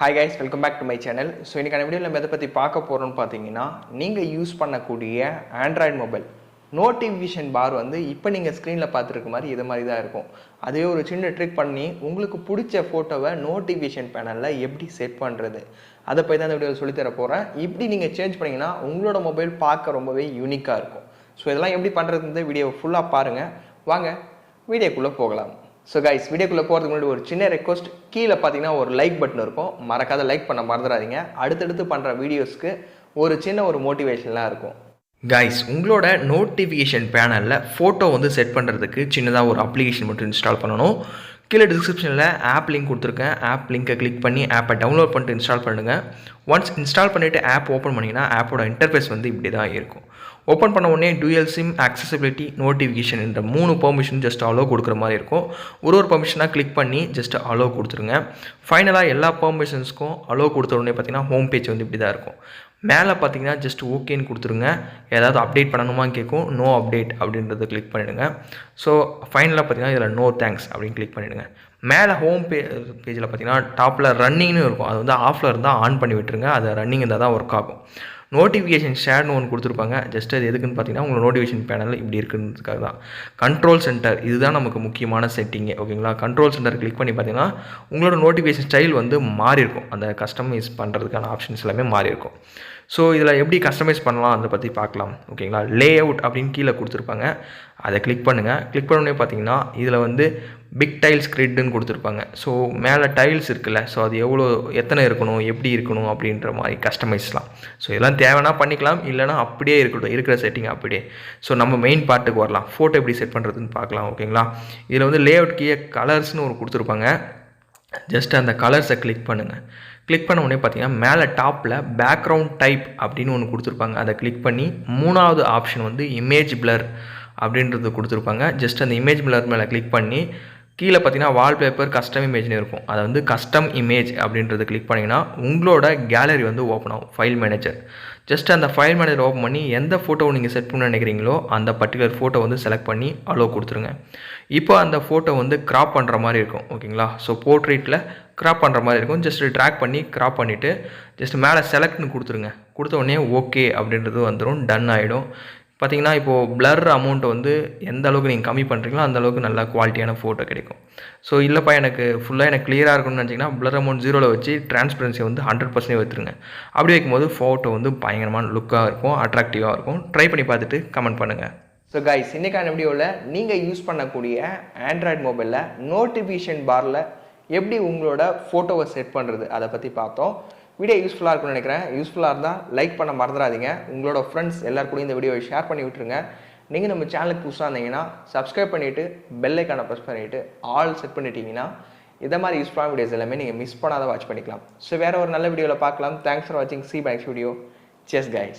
Hi guys, welcome back to my channel. So இன்னைக்கான வீடியோல நம்ம எதை பத்தி பார்க்க போறோம்னு பாத்தீங்கன்னா நீங்க யூஸ் பண்ணக்கூடிய Android மொபைல் நோட்டிஃபிகேஷன் பார் வந்து இப்போ நீங்க ஸ்கிரீன்ல பார்த்திருக்க மாதிரி இது மாதிரி தான் இருக்கும். அதே ஒரு சின்ன ட்ரிக் பண்ணி உங்களுக்கு பிடிச்ச போட்டோவை நோட்டிஃபிகேஷன் பேனல்ல எப்படி செட் பண்றது அதை பத்தி தான் இந்த வீடியோல சொல்லி தர போறேன். இப்படி நீங்க சேஞ்ச் பண்ணீங்கன்னா உங்களோட மொபைல் பார்க்க ரொம்பவே யூனிக்கா இருக்கும். சோ இதெல்லாம் எப்படி பண்றதுன்னு வீடியோ ஃபுல்லா பாருங்க. வாங்க வீடியோக்குள்ள போகலாம். So guys, வீடியோக்குள்ள போறதுக்கு முன்னாடி ஒரு சின்ன ரெக்வெஸ்ட், கீழே பாத்தீங்கன்னா ஒரு லைக் பட்டன் இருக்கும், மறக்காத லைக் பண்ண மறந்துடாதீங்க. அடுத்தடுத்து பண்ற வீடியோஸ்க்கு ஒரு சின்ன ஒரு மோட்டிவேஷன்லாம் இருக்கும். Guys, உங்களோட நோட்டிஃபிகேஷன் பேனல்ல போட்டோ வந்து செட் பண்றதுக்கு சின்னதா ஒரு அப்ளிகேஷன் மட்டும் இன்ஸ்டால் பண்ணணும். கீழே டிஸ்கிரிப்ஷனில் ஆப் லிங்க் கொடுத்துருக்கேன். ஆப் லிங்கை கிளிக் பண்ணி ஆப்பை டவுன்லோட் பண்ணிட்டு இன்ஸ்டால் பண்ணுங்கள். ஒன்ஸ் இன்ஸ்டால் பண்ணிவிட்டு ஆப் ஓப்பன் பண்ணிங்கன்னா ஆப்போட இன்டர்ஃபேஸ் வந்து இப்படி தான் இருக்கும். ஓப்பன் பண்ண உடனே டூயல் சிம், ஆக்சசிபிலிட்டி, நோட்டிஃபிகேஷன் என்ற 3 பெர்மிஷன் ஜஸ்ட் அலோ கொடுக்குற மாதிரி இருக்கும். ஒரு பெர்மிஷனாக கிளிக் பண்ணி ஜஸ்ட் அலோ கொடுத்துருங்க. ஃபைனலாக எல்லா பெர்மிஷன்ஸ்க்கும் அலோ கொடுத்த உடனே பார்த்தீங்கன்னா ஹோம் பேஜ் வந்து இப்படி தான் இருக்கும். மேலே பார்த்தீங்கன்னா ஜஸ்ட் ஓகேன்னு கொடுத்துருங்க. ஏதாவது அப்டேட் பண்ணணுமான்னு கேட்கும். நோ அப்டேட் அப்படின்றத கிளிக் பண்ணிவிடுங்க. ஸோ ஃபைனலாக பார்த்தீங்கன்னா இதில் நோ தேங்க்ஸ் அப்படின்னு கிளிக் பண்ணிவிடுங்க. மேலே ஹோம் பேஜில் பார்த்தீங்கன்னா டாப்பில் ரன்னிங்னு இருக்கும். அது வந்து ஆஃபில் இருந்தால் ஆன் பண்ணி விட்டுருங்க. அது ரன்னிங் இருந்தால் தான் ஒர்க் ஆகும். நோட்டிஃபிகேஷன் ஷேர்னு ஒன்று கொடுத்துருப்பாங்க. ஜஸ்ட் அது எதுக்குன்னு பார்த்தீங்கன்னா உங்களோட நோட்டிஃபிகேஷன் பேனல் இப்படி இருக்குன்றதுக்காக தான். கண்ட்ரோல் சென்டர் இதுதான் நமக்கு முக்கியமான செட்டிங்கு, ஓகேங்களா. கண்ட்ரோல் சென்டர் கிளிக் பண்ணி பார்த்தீங்கன்னா உங்களோட நோட்டிஃபிகேஷன் ஸ்டைல் வந்து மாறி இருக்கும். அந்த கஸ்டமைஸ் பண்ணுறதுக்கான ஆப்ஷன்ஸ் எல்லாமே மாறி இருக்கும். ஸோ இதில் எப்படி கஸ்டமைஸ் பண்ணலாம் அதை பற்றி பார்க்கலாம், ஓகேங்களா. லே அவுட் அப்படின்னு கீழே கொடுத்துருப்பாங்க. அதை கிளிக் பண்ணுங்கள். கிளிக் பண்ணோடனே பார்த்தீங்கன்னா இதில் வந்து பிக் டைல்ஸ் கிரிட்னு கொடுத்துருப்பாங்க. ஸோ மேலே டைல்ஸ் இருக்குல்ல, ஸோ அது எத்தனை இருக்கணும், எப்படி இருக்கணும் அப்படின்ற மாதிரி கஸ்டமைஸ்லாம். ஸோ இதெல்லாம் தேவைன்னா பண்ணிக்கலாம், இல்லைனா அப்படியே இருக்கட்டும், இருக்கிற செட்டிங் அப்படியே. ஸோ நம்ம மெயின் பார்ட்டுக்கு வரலாம். ஃபோட்டோ எப்படி செட் பண்ணுறதுன்னு பார்க்கலாம், ஓகேங்களா. இதில் வந்து லே அவுட் கீழே கலர்ஸ்னு ஒரு கொடுத்துருப்பாங்க. ஜஸ்ட் அந்த கலர்ஸை கிளிக் பண்ணுங்கள். கிளிக் பண்ண உடனே பார்த்தீங்கன்னா மேலே டாப்பில் பேக்ரவுண்ட் டைப் அப்படின்னு ஒன்று கொடுத்துருப்பாங்க. அதை கிளிக் பண்ணி 3வது ஆப்ஷன் வந்து இமேஜ் பிளர் அப்படின்றது கொடுத்துருப்பாங்க. ஜஸ்ட் அந்த இமேஜ் பிளர் மேலே கிளிக் பண்ணி கீழே பார்த்தீங்கன்னா வால்பேப்பர் கஸ்டம் இமேஜ்னு இருக்கும். அதை வந்து கஸ்டம் இமேஜ் அப்படின்றத கிளிக் பண்ணிங்கன்னா உங்களோட கேலரி வந்து ஓப்பன் ஆகும், ஃபைல் மேனேஜர். ஜஸ்ட் அந்த ஃபைல் மேனேஜர் ஓப்பன் பண்ணி எந்த ஃபோட்டோவை நீங்கள் செட் பண்ண நினைக்கிறீங்களோ அந்த பர்டிகுலர் ஃபோட்டோ வந்து செலக்ட் பண்ணி அலோ கொடுத்துருங்க. இப்போ அந்த ஃபோட்டோ வந்து கிராப் பண்ணுற மாதிரி இருக்கும், ஓகேங்களா. ஸோ போர்ட்ரேட்டில் கிராப் பண்ணுற மாதிரி இருக்கும். ஜஸ்ட் ட்ராக் பண்ணி கிராப் பண்ணிவிட்டு ஜஸ்ட் மேலே செலக்ட்னு கொடுத்துருங்க. கொடுத்த உடனே ஓகே அப்படின்றது வந்துடும், டன் ஆகிடும். பார்த்தீங்கன்னா இப்போது பிளர் அமௌண்ட்டை வந்து எந்த அளவுக்கு நீங்கள் கம்மி பண்ணுறீங்களோ அந்த அளவுக்கு நல்ல குவாலிட்டியான ஃபோட்டோ கிடைக்கும். ஸோ இல்லைப்பா எனக்கு ஃபுல்லாக எனக்கு கிளியராக இருக்கணும்னு நினச்சிங்கன்னா பிளர் அமௌண்ட் 0ல் வச்சு டிரான்ஸ்பரன்சி வந்து 100% வைத்துருங்க. அப்படி வைக்கும்போது ஃபோட்டோ வந்து பயங்கரமான லுக்காக இருக்கும், அட்ராக்டிவாக இருக்கும். ட்ரை பண்ணி பார்த்துட்டு கமெண்ட் பண்ணுங்கள். ஸோ கைஸ், இன்றைக்கான வீடியோவில் நீங்கள் யூஸ் பண்ணக்கூடிய ஆண்ட்ராய்டு மொபைலில் நோட்டிஃபிகேஷன் பாரில் எப்படி உங்களோட ஃபோட்டோவை செட் பண்ணுறது அதை பற்றி பார்த்தோம். வீடியோ யூஸ்ஃபுல்லாக இருக்கும்னு நினைக்கிறேன். யூஸ்ஃபுல்லாக இருந்தால் லைக் பண்ண மறந்துடாதீங்க. உங்களோட ஃப்ரெண்ட்ஸ் எல்லாருக்கூடையும் இந்த வீடியோவை ஷேர் பண்ணி விட்டுருங்க. நீங்கள் நம்ம சேனலுக்கு புதுசாக இருந்தீங்கன்னா சப்ஸ்கிரைப் பண்ணிவிட்டு பெல் ஐக்கானை ப்ரெஸ் பண்ணிவிட்டு ஆல் செட் பண்ணிட்டீங்கன்னா இதை மாதிரி யூஸ்ஃபுல்லான வீடியோஸ் எல்லாமே நீங்கள் மிஸ் பண்ணாத வாட்ச் பண்ணிக்கலாம். ஸோ வேறு ஒரு நல்ல வீடியோவில் பார்க்கலாம். தேங்க்ஸ் ஃபார் வாட்சிங். See you by next video. Cheers guys.